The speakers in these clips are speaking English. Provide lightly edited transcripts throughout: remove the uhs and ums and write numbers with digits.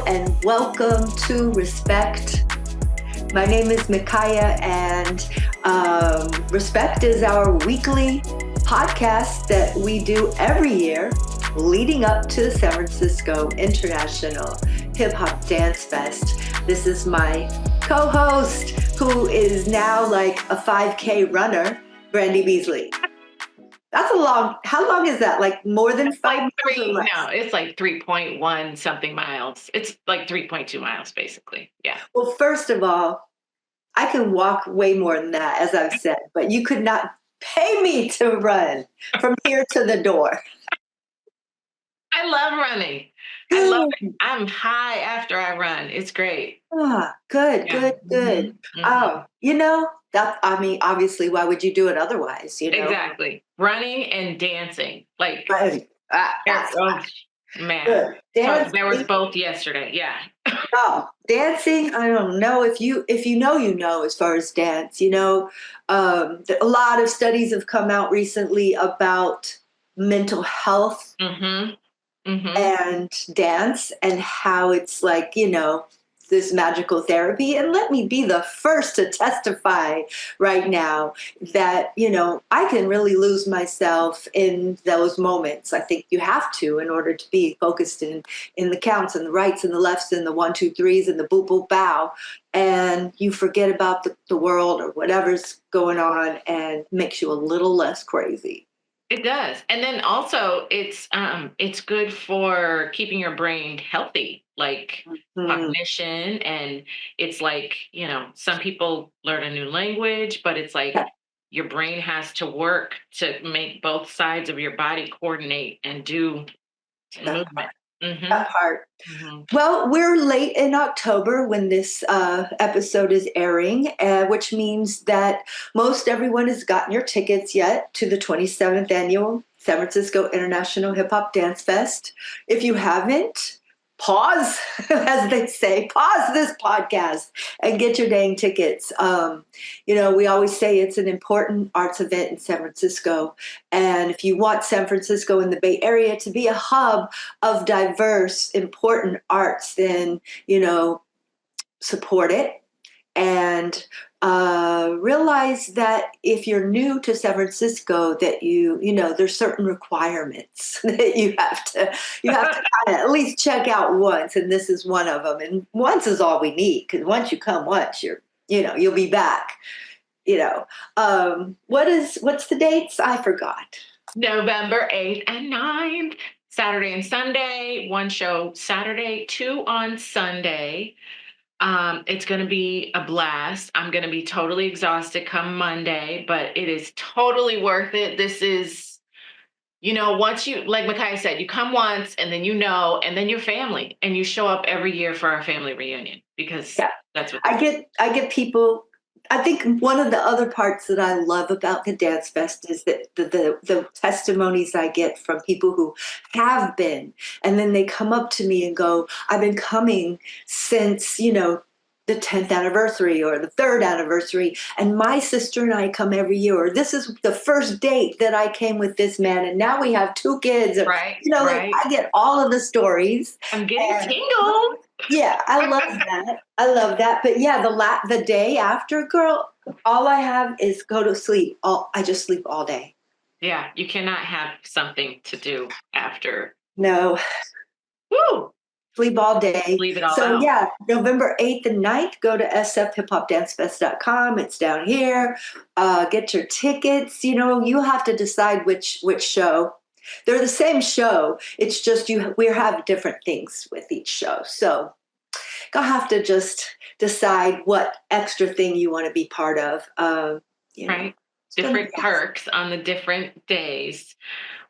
and welcome to Respect. My name is Micaya, and Respect is our weekly podcast that we do every year leading up to the San Francisco International Hip Hop Dance Fest. This is my co-host, who is now like a 5K runner, Brandy Beazley. That's how long is that? Like more than 5 miles? No, it's like 3.1 something miles. It's like 3.2 miles, basically. Yeah. Well, first of all, I can walk way more than that, as I've said, but you could not pay me to run from here to the door. I love running. I love it. I'm high after I run. It's great. Good. Mm-hmm. Oh, obviously, why would you do it otherwise? Exactly. Running and dancing. Like, man. Good. So there was both yesterday. Yeah. Dancing. I don't know if you know as far as dance. A lot of studies have come out recently about mental health and dance, and how it's like, this magical therapy. And let me be the first to testify right now that, I can really lose myself in those moments. I think you have to, in order to be focused in the counts and the rights and the lefts and the 1, 2, 3s and the boop, boop, bow. And you forget about the world or whatever's going on, and makes you a little less crazy. It does. And then also it's good for keeping your brain healthy, like cognition. And it's like, some people learn a new language, but it's like your brain has to work to make both sides of your body coordinate and do movement. That part. Well, we're late in October when this episode is airing, which means that most everyone has gotten your tickets yet to the 27th annual San Francisco International Hip Hop Dance Fest. If you haven't, pause, as they say, pause this podcast and get your dang tickets. We always say it's an important arts event in San Francisco. And if you want San Francisco and the Bay Area to be a hub of diverse, important arts, then, support it. And realize that if you're new to San Francisco, that there's certain requirements that you have to kind of at least check out once, and this is one of them. And once is all we need, because once you come once, you'll be back. What's the dates? I forgot. November 8th and 9th, Saturday and Sunday. 1 show Saturday, 2 on Sunday. It's going to be a blast. I'm going to be totally exhausted come Monday, but it is totally worth it. This is, once you, like Micaya said, you come once and then and then you're family, and you show up every year for our family reunion, because that's what I get people. I think one of the other parts that I love about the Dance Fest is that the testimonies I get from people who have been, and then they come up to me and go, I've been coming since, the 10th anniversary or the 3rd anniversary, and my sister and I come every year, or this is the first date that I came with this man, and now we have 2 kids. Right. Like, I get all of the stories. I'm getting tingled. Yeah, I love that. But yeah, the day after, girl, all I have is go to sleep. I just sleep all day. Yeah, you cannot have something to do after. No. Woo! Sleep all day. Leave it all so out. Yeah, November 8th and 9th, go to sfhiphopdancefest.com. It's down here. Get your tickets. You have to decide which show. They're the same show. It's just we have different things with each show. So you'll have to just decide what extra thing you want to be part of. Right. Different perks on the different days.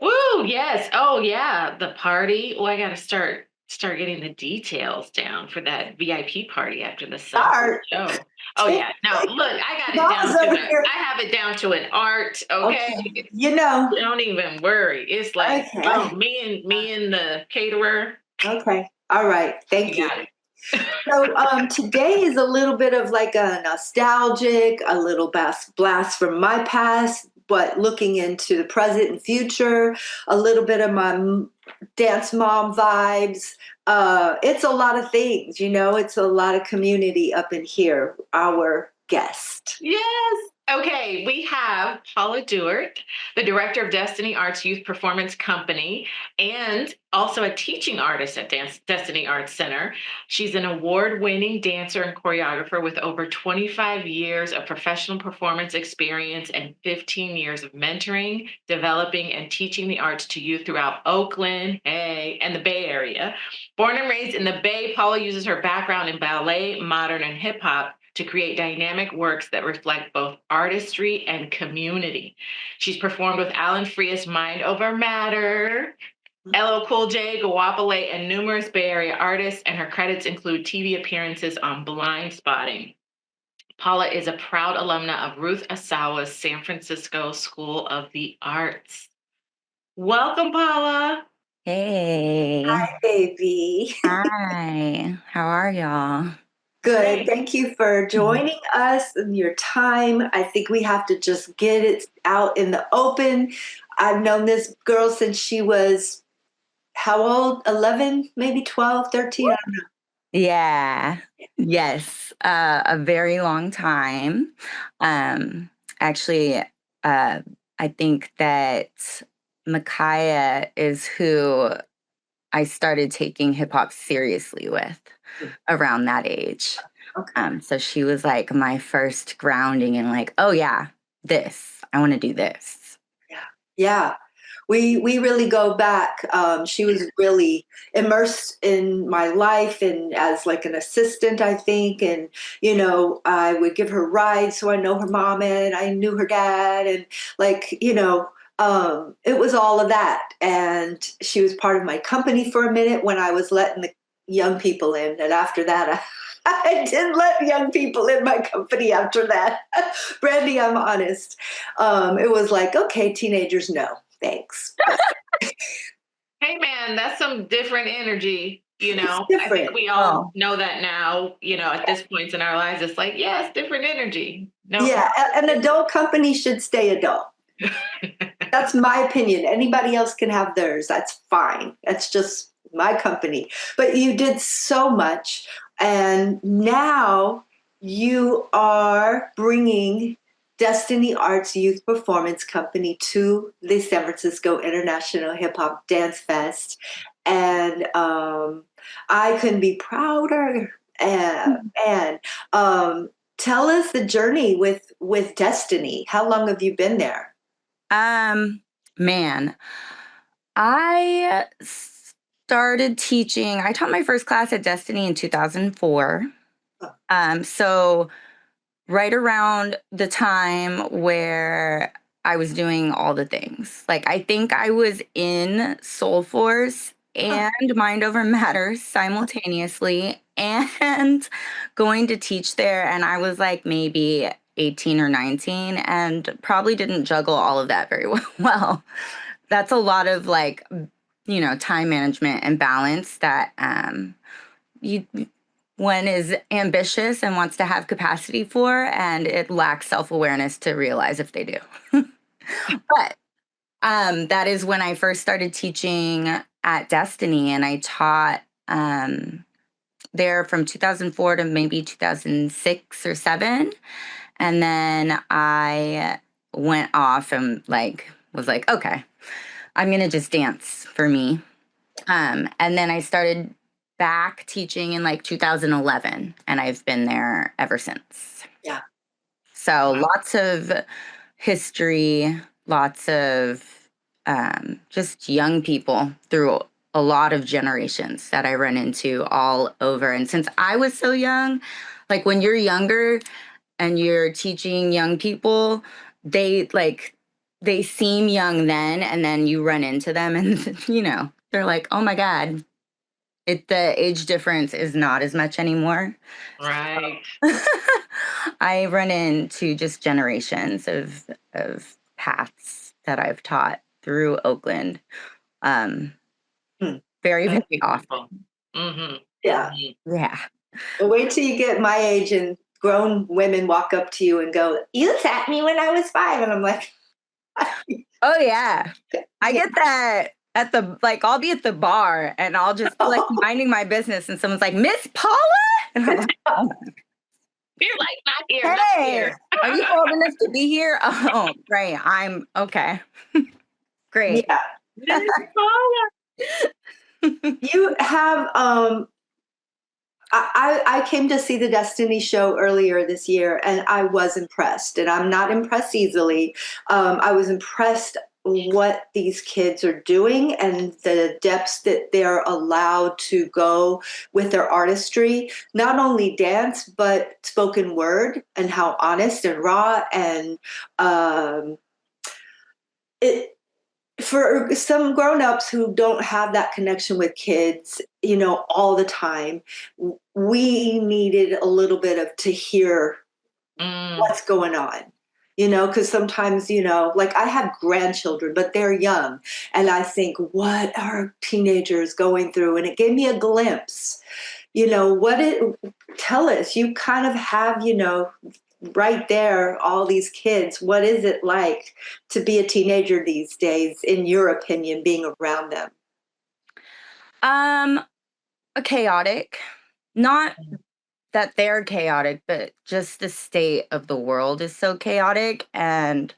Woo! Yes. Oh yeah. The party. Oh, I got to start getting the details down for that VIP party after the show. Oh yeah. No, look, I got it down to it. I have it down to an art. Okay. Don't even worry. It's like, me and the caterer. Okay. All right. Thank you. So today is a little bit of like a nostalgic, a little blast from my past, but looking into the present and future, a little bit of my dance mom vibes. It's a lot of things, it's a lot of community up in here, our guest. Yes. Okay, we have Paula Dewart, the director of Destiny Arts Youth Performance Company, and also a teaching artist at Destiny Arts Center. She's an award-winning dancer and choreographer with over 25 years of professional performance experience and 15 years of mentoring, developing, and teaching the arts to youth throughout Oakland, and the Bay Area. Born and raised in the Bay, Paula uses her background in ballet, modern, and hip hop to create dynamic works that reflect both artistry and community. She's performed with Allan, Frias, Mind Over Matter, LL Cool J, Goapele, and numerous Bay Area artists, and her credits include TV appearances on Blindspotting. Paula is a proud alumna of Ruth Asawa's San Francisco School of the Arts. Welcome, Paula. Hey. Hi, baby. Hi. How are y'all? Good. Thank you for joining us and your time. I think we have to just get it out in the open. I've known this girl since she was, how old? 11, maybe 12, 13? I don't know. Yeah. Yes. A very long time. Actually, I think that Micaya is who I started taking hip hop seriously with around that age. Okay. So she was like my first grounding in like, oh yeah, I want to do this. Yeah. We really go back. She was really immersed in my life and as like an assistant, I think. And, I would give her rides. So I know her mom and I knew her dad. And like, it was all of that. And she was part of my company for a minute when I was letting the young people in. And after that, I didn't let young people in my company after that. Brandy, I'm honest. It was like, okay, teenagers, no, thanks. Hey, man, that's some different energy. It's I different. think we all know that now, at this point in our lives. It's like, yeah, it's different energy. No. Yeah, an adult company should stay adult. That's my opinion. Anybody else can have theirs. That's fine. That's just my company. But you did so much. And now you are bringing Destiny Arts Youth Performance Company to the San Francisco International Hip Hop Dance Fest. And I couldn't be prouder. And tell us the journey with Destiny. How long have you been there? Man, I started teaching. I taught my first class at Destiny in 2004. So right around the time where I was doing all the things. Like I think I was in Soul Force and Mind Over Matter simultaneously and going to teach there. And I was like maybe 18 or 19 and probably didn't juggle all of that very well. That's a lot of like, time management and balance that one is ambitious and wants to have capacity for, and it lacks self-awareness to realize if they do. But that is when I first started teaching at Destiny, and I taught there from 2004 to maybe 2006 or 7. And then I went off and was like, okay, I'm going to just dance for me. And then I started back teaching in 2011, and I've been there ever since. Yeah. So lots of history, lots of just young people through a lot of generations that I run into all over. And since I was so young, like when you're younger and you're teaching young people, they seem young then, and then you run into them and, they're like, oh my God, the age difference is not as much anymore. Right. I run into just generations of paths that I've taught through Oakland. Very, very often. Mm-hmm. Yeah. Yeah. Well, wait till you get my age and grown women walk up to you and go, "You taught me when I was 5." And I'm like, Oh yeah. I get that at the, like, I'll be at the bar and I'll just be like minding my business and someone's like, Miss Paula? And I'm like, oh, You're like, not here, not hey, here. are you old enough to be here? Oh, right. I'm okay. Great. Yeah. Miss Paula. You have I came to see the Destiny show earlier this year and I was impressed, and I'm not impressed easily. I was impressed what these kids are doing and the depths that they're allowed to go with their artistry, not only dance but spoken word, and how honest and raw and it for some grown-ups who don't have that connection with kids, all the time, we needed a little bit of to hear what's going on. Because sometimes, like I have grandchildren, but they're young. And I think, what are teenagers going through? And it gave me a glimpse. Tell us, you kind of have, right there, all these kids. What is it like to be a teenager these days, in your opinion, being around them? Chaotic. Not that they're chaotic, but just the state of the world is so chaotic, and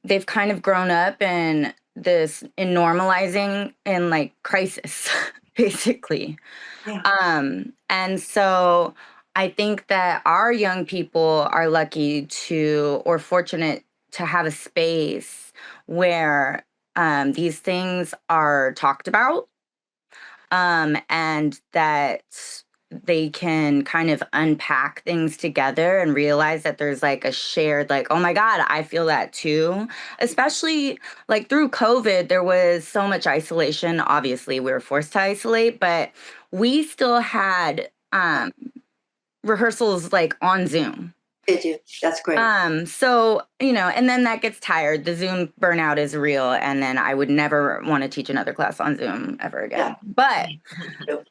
they've kind of grown up in normalizing in like crisis, basically. Yeah. And so I think that our young people are lucky to, or fortunate to have a space where these things are talked about, and that they can kind of unpack things together and realize that there's like a shared, like, oh my God, I feel that too. Especially like through COVID, there was so much isolation. Obviously, we were forced to isolate, but we still had rehearsals like on Zoom. Did you? That's great. So, and then that gets tired. The Zoom burnout is real. And then I would never want to teach another class on Zoom ever again. Yeah. But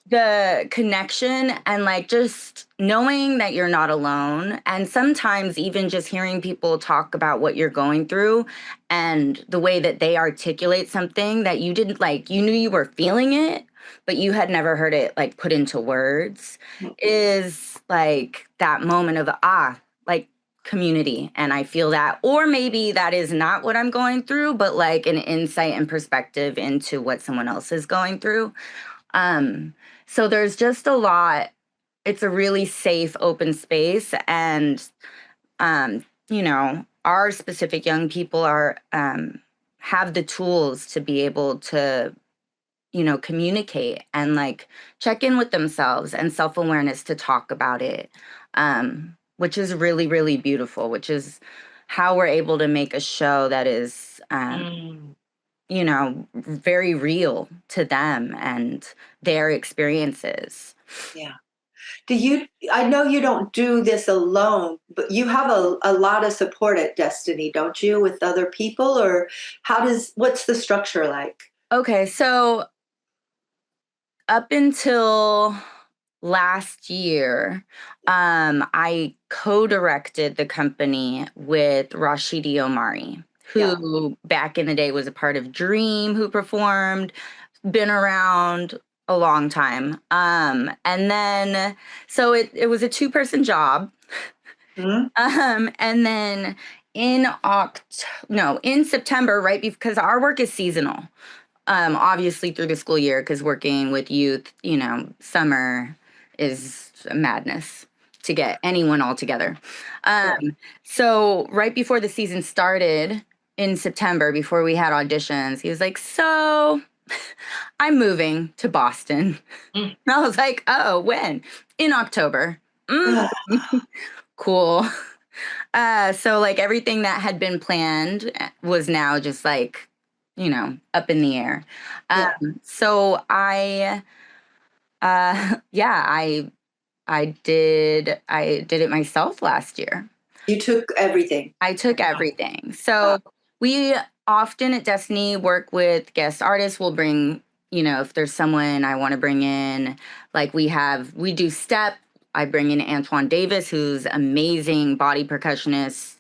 the connection and like just knowing that you're not alone, and sometimes even just hearing people talk about what you're going through and the way that they articulate something that you didn't like, you knew you were feeling it, but you had never heard it like put into words, is like that moment of like community. And I feel that, or maybe that is not what I'm going through, but like an insight and perspective into what someone else is going through. So there's just a lot. It's a really safe, open space. And, our specific young people are, have the tools to be able to, communicate and like check in with themselves and self-awareness to talk about it. Which is really, really beautiful, which is how we're able to make a show that is, very real to them and their experiences. Yeah. I know you don't do this alone, but you have a lot of support at Destiny, don't you, with other people? Or what's the structure like? Okay, so up until last year, I co-directed the company with Rashidi Omari, who back in the day was a part of Dream, who performed, been around a long time. And then, so it was a 2-person job. Mm-hmm. And then in September, right, because our work is seasonal. Obviously through the school year, because working with youth, summer is madness to get anyone all together. So right before the season started in September, before we had auditions, he was like, so I'm moving to Boston. And I was like, oh, when? In October. Cool. So like everything that had been planned was now just like, up in the air. So I did it myself last year. You took everything. I took everything. So we often at Destiny work with guest artists. We'll bring, if there's someone I want to bring in, like we do step I bring in Antoine Davis, who's amazing body percussionist,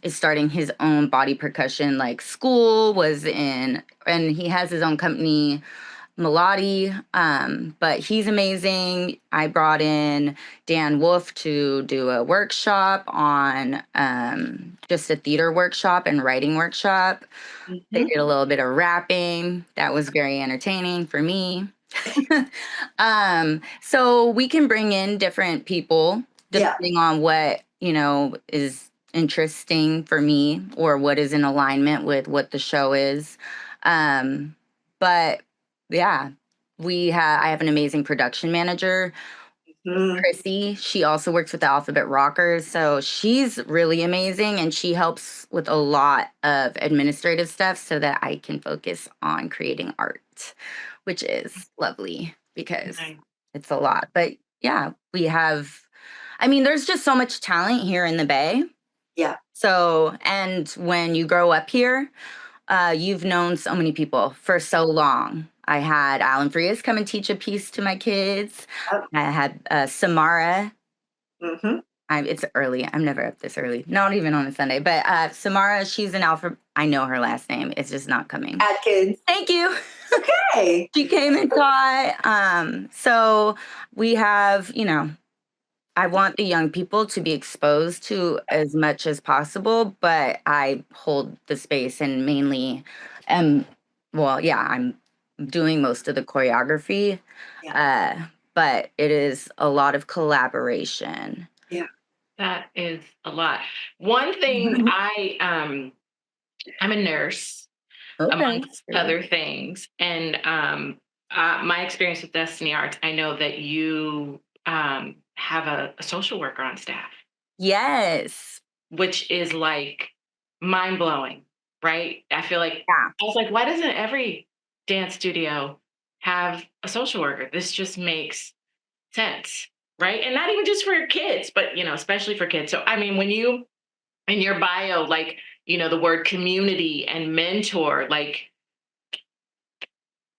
is starting his own body percussion like school, and he has his own company, Melody, but he's amazing. I brought in Dan Wolf to do a workshop on just a theater workshop and writing workshop. They did a little bit of rapping. That was very entertaining for me. So we can bring in different people depending on what, is interesting for me or what is in alignment with what the show is. But yeah, I have an amazing production manager, Chrissy. She also works with the Alphabet Rockers, so she's really amazing, and she helps with a lot of administrative stuff so that I can focus on creating art, which is lovely because it's a lot. But yeah, there's just so much talent here in the Bay. Yeah. So, and when you grow up here, you've known so many people for so long. I had Allan Frias come and teach a piece to my kids. Oh. I had Samara. It's early. I'm never up this early. Not even on a Sunday. But Samara, she's an alpha. I know her last name. It's just not coming. Atkins. Thank you. Okay. She came and taught. So we have, I want the young people to be exposed to as much as possible, but I hold the space and mainly I'm doing most of the choreography, but it is a lot of collaboration. Yeah. That is a lot. One thing I'm a nurse, amongst other things, and my experience with Destiny Arts, I know that you have a social worker on staff. Yes. Which is like mind-blowing, right? I feel like, I was like, why doesn't every dance studio have a social worker? This just makes sense, right? And not even just for kids, but, especially for kids. So, when you, in your bio, like, the word community and mentor, like,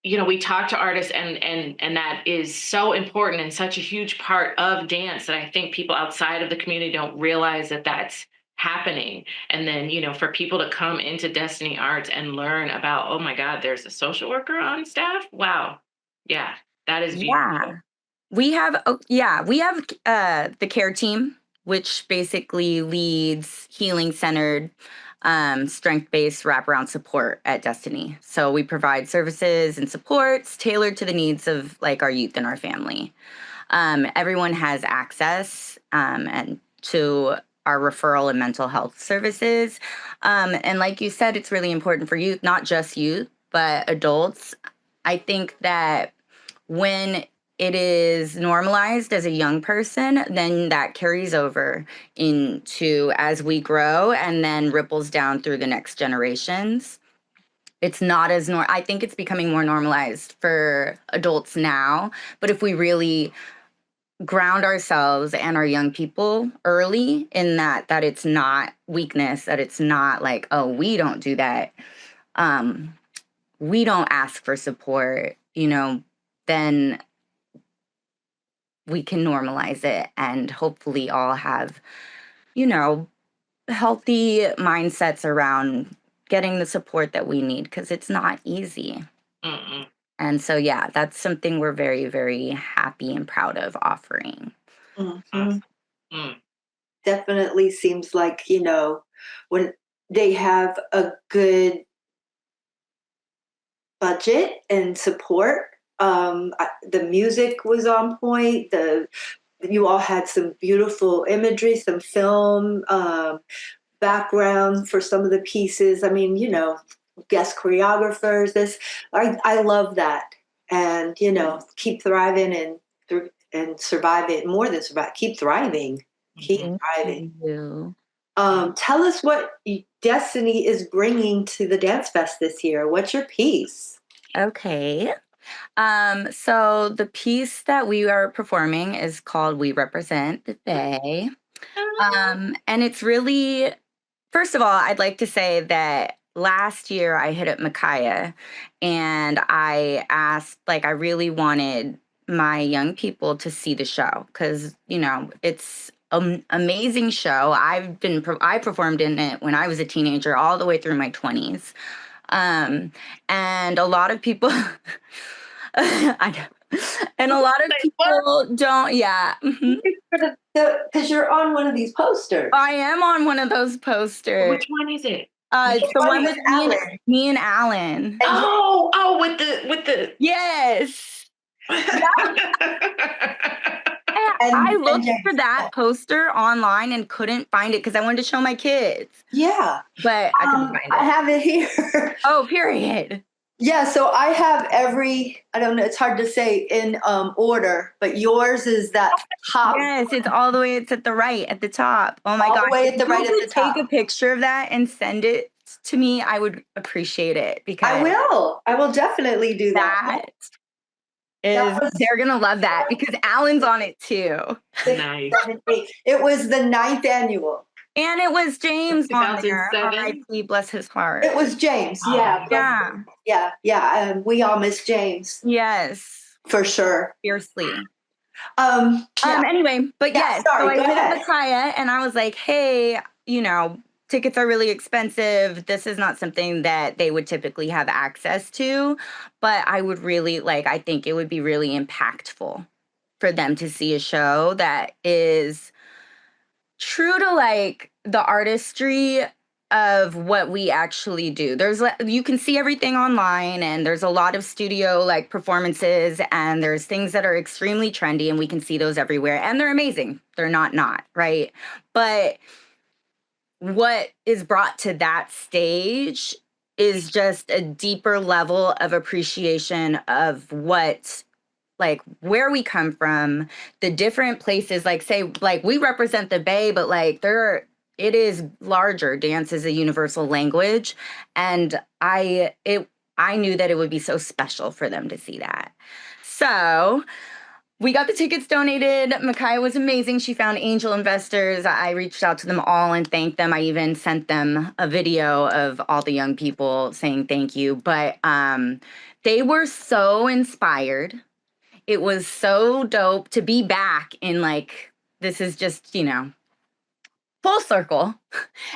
we talk to artists and that is so important and such a huge part of dance that I think people outside of the community don't realize that that's happening. And then, for people to come into Destiny Arts and learn about, oh my God, there's a social worker on staff. Wow. Yeah. That is beautiful. Yeah. We have the care team, which basically leads healing-centered, strength-based wraparound support at Destiny. So we provide services and supports tailored to the needs of like our youth and our family. Everyone has access and to our referral and mental health services. And like you said, it's really important for youth, not just youth, but adults. I think that when it is normalized as a young person, then that carries over into as we grow and then ripples down through the next generations. It's not as I think it's becoming more normalized for adults now, but if we really ground ourselves and our young people early in that it's not weakness, that it's not like, oh, we don't do that. We don't ask for support, then we can normalize it and hopefully all have, healthy mindsets around getting the support that we need because it's not easy. And so, yeah, that's something we're very, very happy and proud of offering. Definitely seems like, when they have a good budget and support, the music was on point. You all had some beautiful imagery, some film background for some of the pieces. Guest choreographers. I love that, and keep thriving and surviving. More than survive, keep thriving. Keep thriving. Tell us what Destiny is bringing to the DanceFest this year. What's your piece? Okay. So the piece that we are performing is called We Represent the Bay. And it's really, first of all, I'd like to say that last year I hit up Micaya and I asked, I really wanted my young people to see the show because, you know, it's an amazing show. I performed in it when I was a teenager all the way through my 20s. And a lot of people, I know. And a lot of people don't, yeah. Because you're on one of these posters. I am on one of those posters. Which one is it? It's the one with me and Allan. Oh, with the yes. I looked for that poster online and couldn't find it because I wanted to show my kids. Yeah. But I couldn't find it. I have it here. Oh, period. Yeah, so I have I don't know, it's hard to say in order, but yours is that top. Yes, it's all the way, it's at the right, at the top. Oh my God. All the way at the right at the top. Take a picture of that and send it to me, I would appreciate it because I will definitely do that. They're gonna love that because Allan's on it too. Nice. It was the 9th annual. And it was James on there. 2007? R.I.P. Bless his heart. It was James. Yeah. We all miss James. Yes. For sure. Fiercely. Yeah. Anyway, but yes. Sorry, so I go hit ahead. up Micaya and I was like, hey, you know, tickets are really expensive. This is not something that they would typically have access to, but I would really I think it would be really impactful for them to see a show that is true to the artistry of what we actually do. You can see everything online and there's a lot of studio performances and there's things that are extremely trendy and we can see those everywhere and they're amazing. They're not, right? But what is brought to that stage is just a deeper level of appreciation of what where we come from, the different places, we represent the Bay, but it is larger. Dance is a universal language. And I knew that it would be so special for them to see that. So we got the tickets donated. Micaya was amazing. She found angel investors. I reached out to them all and thanked them. I even sent them a video of all the young people saying thank you. But they were so inspired. It was so dope to be back in this is just, full circle.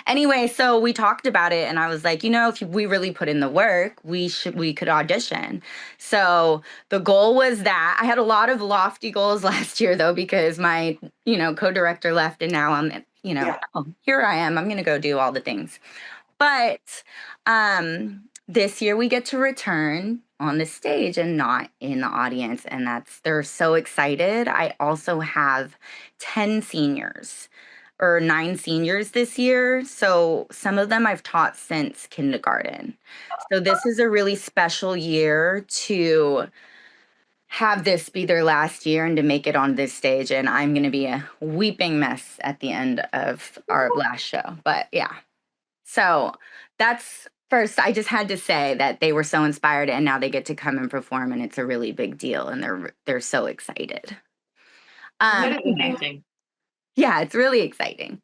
Anyway, so we talked about it and I was like, if we really put in the work, we could audition. So the goal was that. I had a lot of lofty goals last year though, because my, co-director left and now I'm, here I am. I'm going to go do all the things. But this year we get to return on the stage and not in the audience. And they're so excited. I also have 10 seniors. Or 9 seniors this year. So some of them I've taught since kindergarten. So this is a really special year to have this be their last year and to make it on this stage. And I'm going to be a weeping mess at the end of our last show. But yeah. So that's first, I just had to say that they were so inspired and now they get to come and perform and it's a really big deal. And they're so excited. That is amazing. Yeah, it's really exciting.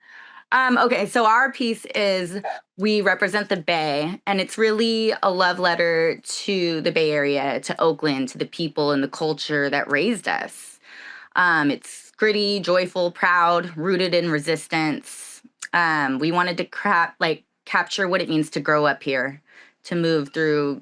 Okay, so our piece is we represent the Bay, and it's really a love letter to the Bay Area, to Oakland, to the people and the culture that raised us. It's gritty, joyful, proud, rooted in resistance. We wanted to capture what it means to grow up here, to move through,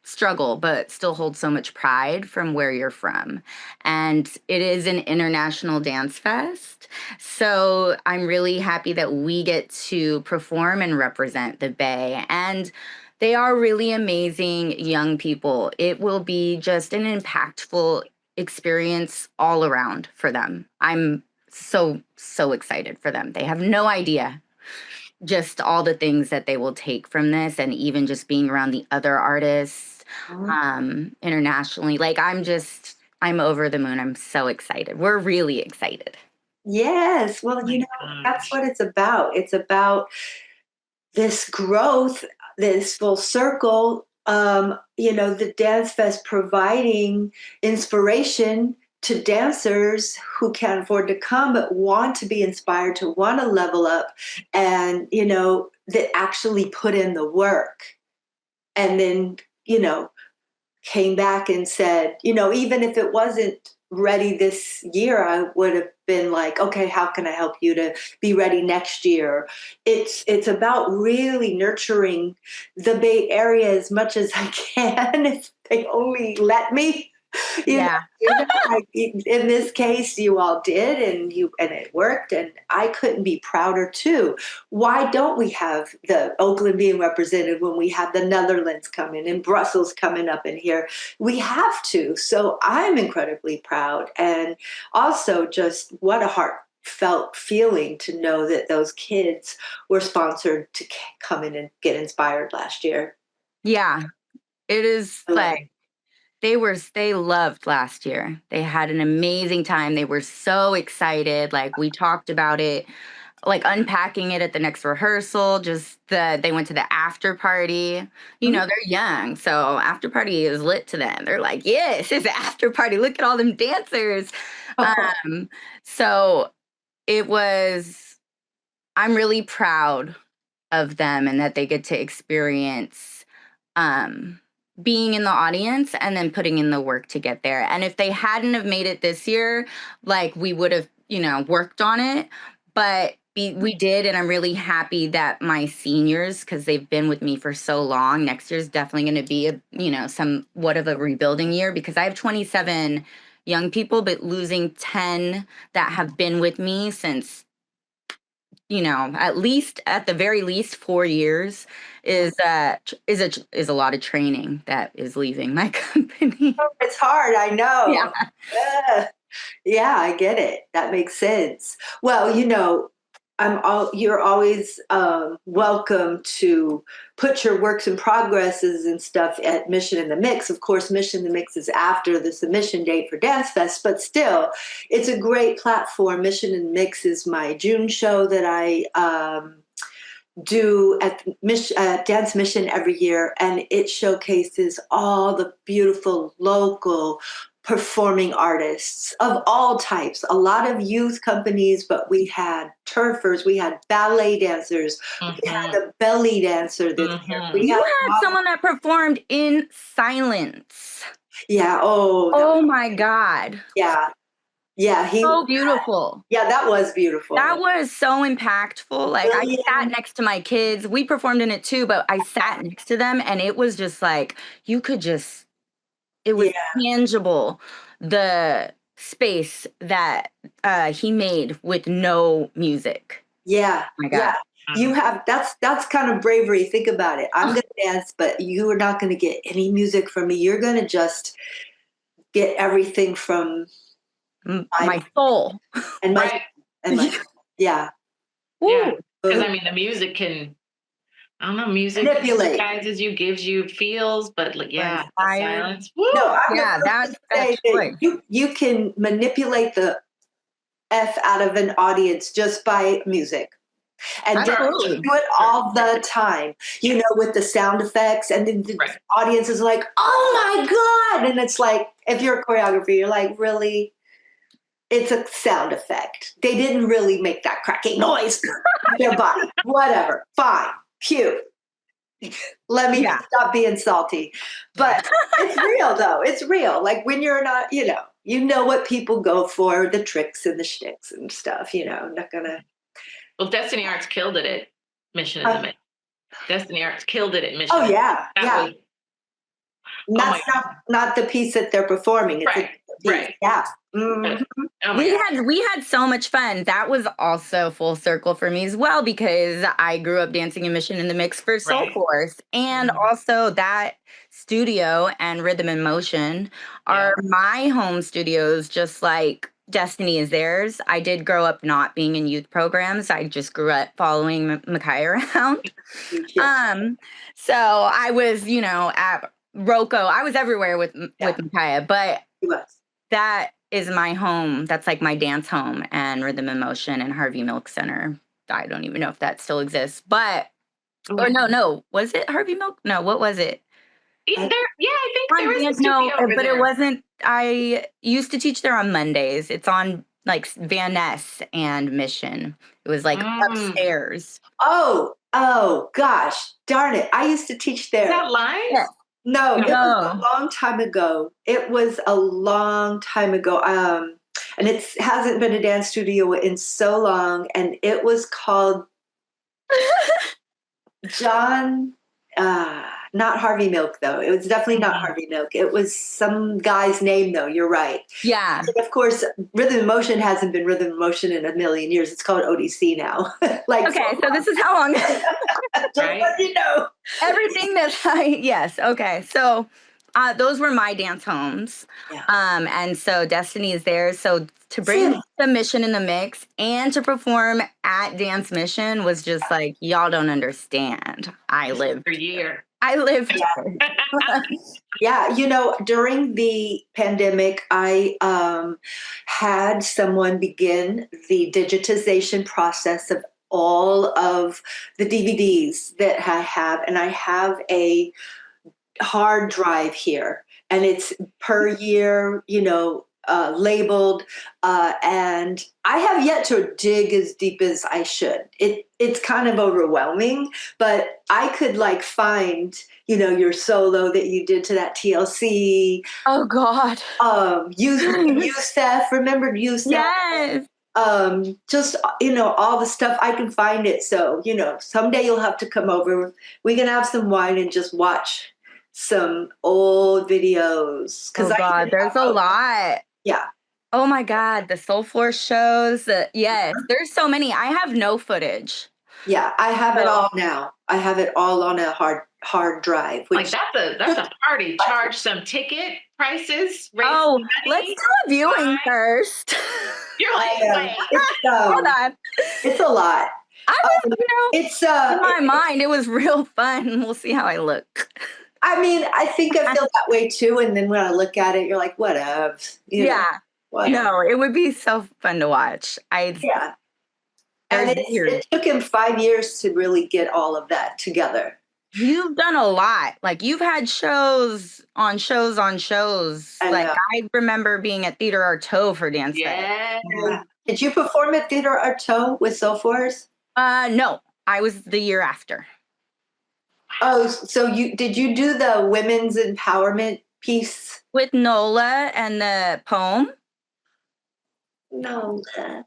struggle, but still hold so much pride from where you're from. And it is an international dance fest. So I'm really happy that we get to perform and represent the Bay. And they are really amazing young people. It will be just an impactful experience all around for them. I'm so excited for them. They have no idea just all the things that they will take from this and even just being around the other artists internationally. I'm over the moon. I'm so excited. We're really excited. Yes. Well, that's what it's about. It's about this growth, this full circle, the Dance Fest providing inspiration to dancers who can't afford to come but want to be inspired, to want to level up and, that actually put in the work. And then, came back and said, even if it wasn't ready this year, I would have been like, okay, how can I help you to be ready next year? It's about really nurturing the Bay Area as much as I can, if they only let me. Yeah. Like in this case, you all did, and it worked, and I couldn't be prouder too. Why don't we have the Oakland being represented when we have the Netherlands coming and Brussels coming up in here? We have to. So I'm incredibly proud, and also just what a heartfelt feeling to know that those kids were sponsored to come in and get inspired last year. Yeah, it is like they loved last year. They had an amazing time. They were so excited. Like, we talked about it, like unpacking it at the next rehearsal. They went to the after party. They're young, so after party is lit to them. They're like, yes, it's an after party. Look at all them dancers. So I'm really proud of them, and that they get to experience being in the audience and then putting in the work to get there. And if they hadn't have made it this year, like, we would have, worked on it, but we did. And I'm really happy that my seniors, because they've been with me for so long, next year's definitely going to be somewhat of a rebuilding year, because I have 27 young people, but losing 10 that have been with me since, at the very least 4 years is a lot of training that is leaving my company. It's hard, I know. Yeah. Yeah, I get it. That makes sense. Well, you're always welcome to put your works in progresses and stuff at Mission in the Mix. Of course, Mission in the Mix is after the submission date for DanceFest, but still, it's a great platform. Mission in the Mix is my June show that I do at Dance Mission every year, and it showcases all the beautiful local performing artists of all types. A lot of youth companies, but we had turfers, we had ballet dancers, we had a belly dancer this year. You had someone that performed in silence. Yeah. Oh my God. Yeah. Yeah. So beautiful. Yeah, that was beautiful. That was so impactful. Like, I sat next to my kids. We performed in it too, but I sat next to them, and it was just like, it was tangible, the space that he made with no music. Yeah. Oh my God. Yeah. That's kind of bravery. Think about it. I'm going to dance, but you are not going to get any music from me. You're going to just get everything from my soul. And my, yeah. Yeah. Because the music can, I don't know, music disguises you, gives you feels, but silence. Woo! No, that's you can manipulate the F out of an audience just by music. And do it all the time, with the sound effects, and then the audience is like, oh my God. And it's like, if you're a choreographer, you're like, really? It's a sound effect. They didn't really make that cracking noise with their body. Whatever. Fine. Cute. Let me stop being salty. But it's real, though. It's real. Like, when you're not, you know what people go for, the tricks and the shticks and stuff, not gonna. Well, Destiny Arts killed it at Mission in the Mix. Destiny Arts killed it at Mission. Oh, yeah. That's not the piece that they're performing. It's right. Yeah. Mm-hmm. Oh we had so much fun. That was also full circle for me as well, because I grew up dancing in Mission in the Mix for Soul Force, and also that studio and Rhythm and Motion are my home studios, just like Destiny is theirs. I did grow up not being in youth programs. I just grew up following Micaya around. So I was, at Rocco. I was everywhere with Micaya, but that is my home. That's like my dance home, and Rhythm and Motion and Harvey Milk Center. I don't even know if that still exists, but no, was it Harvey Milk? No, what was it? I think there is. But it wasn't. I used to teach there on Mondays. It's on like Van Ness and Mission. It was like upstairs. Oh gosh, darn it! I used to teach there. Is that live? Yeah. No, it was a No. long time ago. It was a long time ago. And it hasn't been a dance studio in so long. And it was called John, not Harvey Milk, though. It was definitely not Harvey Milk. It was some guy's name, though. You're right. Yeah. And of course, Rhythm and Motion hasn't been Rhythm and Motion in a million years. It's called ODC now. Like, Okay, so this is how long. just Right. let you know. Everything that yes. Okay. So those were my dance homes. Yeah. And so Destiny is there. So to bring the Mission in the mix and to perform at Dance Mission was just like, y'all don't understand. I lived For a year. here. Yeah, during the pandemic, I had someone begin the digitization process of all of the DVDs that I have, and I have a hard drive here, and it's per year, labeled, and I have yet to dig as deep as I should. It's kind of overwhelming, but I could find, your solo that you did to that TLC. Oh God. Youssef, remember Youssef? Yes. Just all the stuff, I can find it. So someday you'll have to come over. We can have some wine and just watch some old videos. Oh God, there's a lot. Yeah. Oh my God, the Soul Force shows. Yes, there's so many. I have no footage. Yeah, I have it all now. I have it all on a hard drive. Which, that's a party. Charge some ticket prices. Oh, let's do a viewing first. You're like, wait. Hold on. It's a lot. I was, it's in my mind, it was real fun. We'll see how I look. I mean, I think I feel that way too. And then when I look at it, you're like, whatever. Yeah. Whatever. No, it would be so fun to watch. Yeah. And it took him 5 years to really get all of that together. You've done a lot. You've had shows on shows on shows. I remember being at Theater Artaud for DanceFest. Yeah. Did you perform at Theater Artaud with Soul Force? No, I was the year after. Oh, so did you do the women's empowerment piece? With Nola and the poem? Nola.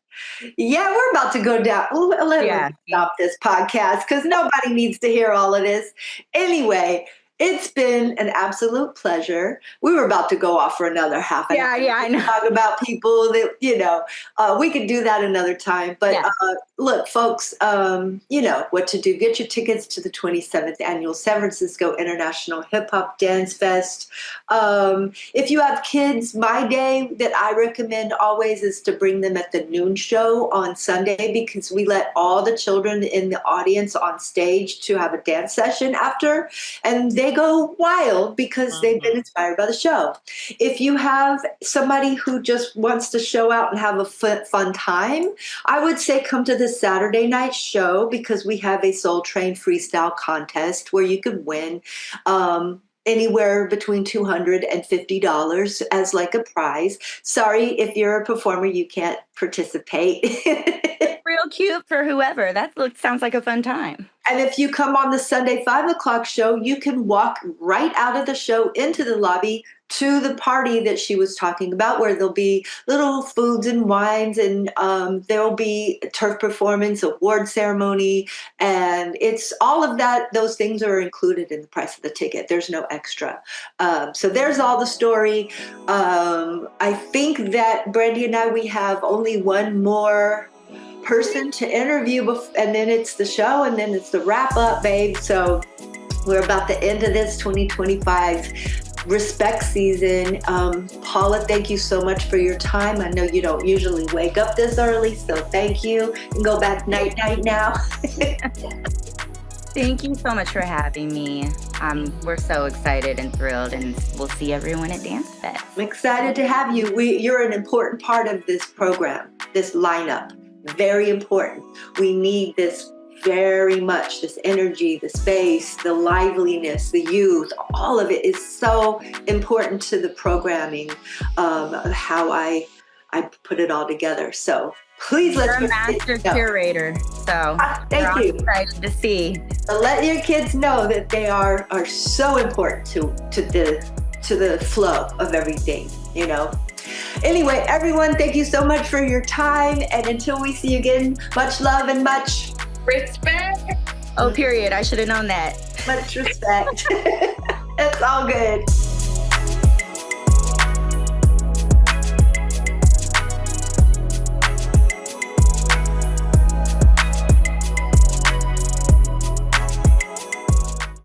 Yeah, we're about to go down. Let's stop this podcast because nobody needs to hear all of this. Anyway, it's been an absolute pleasure. We were about to go off for another half an hour. Yeah, I know. Talk about people that, we could do that another time. But look, folks, you know what to do. Get your tickets to the 27th Annual San Francisco International Hip Hop Dance Fest. If you have kids, my day that I recommend always is to bring them at the noon show on Sunday because we let all the children in the audience on stage to have a dance session after. And they go wild because they've been inspired by the show. If you have somebody who just wants to show out and have a fun time, I would say come to the Saturday night show because we have a Soul Train freestyle contest where you could win anywhere between $200 and $50 as a prize. Sorry, if you're a performer, you can't participate. Real cute for whoever. That sounds like a fun time. And if you come on the Sunday 5 o'clock show, you can walk right out of the show into the lobby to the party that she was talking about, where there'll be little foods and wines, and there'll be a turf performance, award ceremony, and it's all of that. Those things are included in the price of the ticket. There's no extra. So there's all the story. I think that Brandy and we have only one more person to interview, and then it's the show, and then it's the wrap up, babe. So we're about the end of this 2025 respect season. Paula, thank you so much for your time. I know you don't usually wake up this early, so thank you. And go back night now. Thank you so much for having me. We're so excited and thrilled, and we'll see everyone at DanceFest. I'm excited to have you. You're an important part of this program, this lineup. Very important. We need this very much, this energy, the space, the liveliness, the youth, all of it is so important to the programming of how I put it all together. So please let's You're a master curator. So thank you. Excited to see. So let your kids know that they are so important to the flow of everything, you know. Anyway, everyone, thank you so much for your time. And until we see you again, much love and much Respect. Oh, period. I should have known that. much respect. It's all good.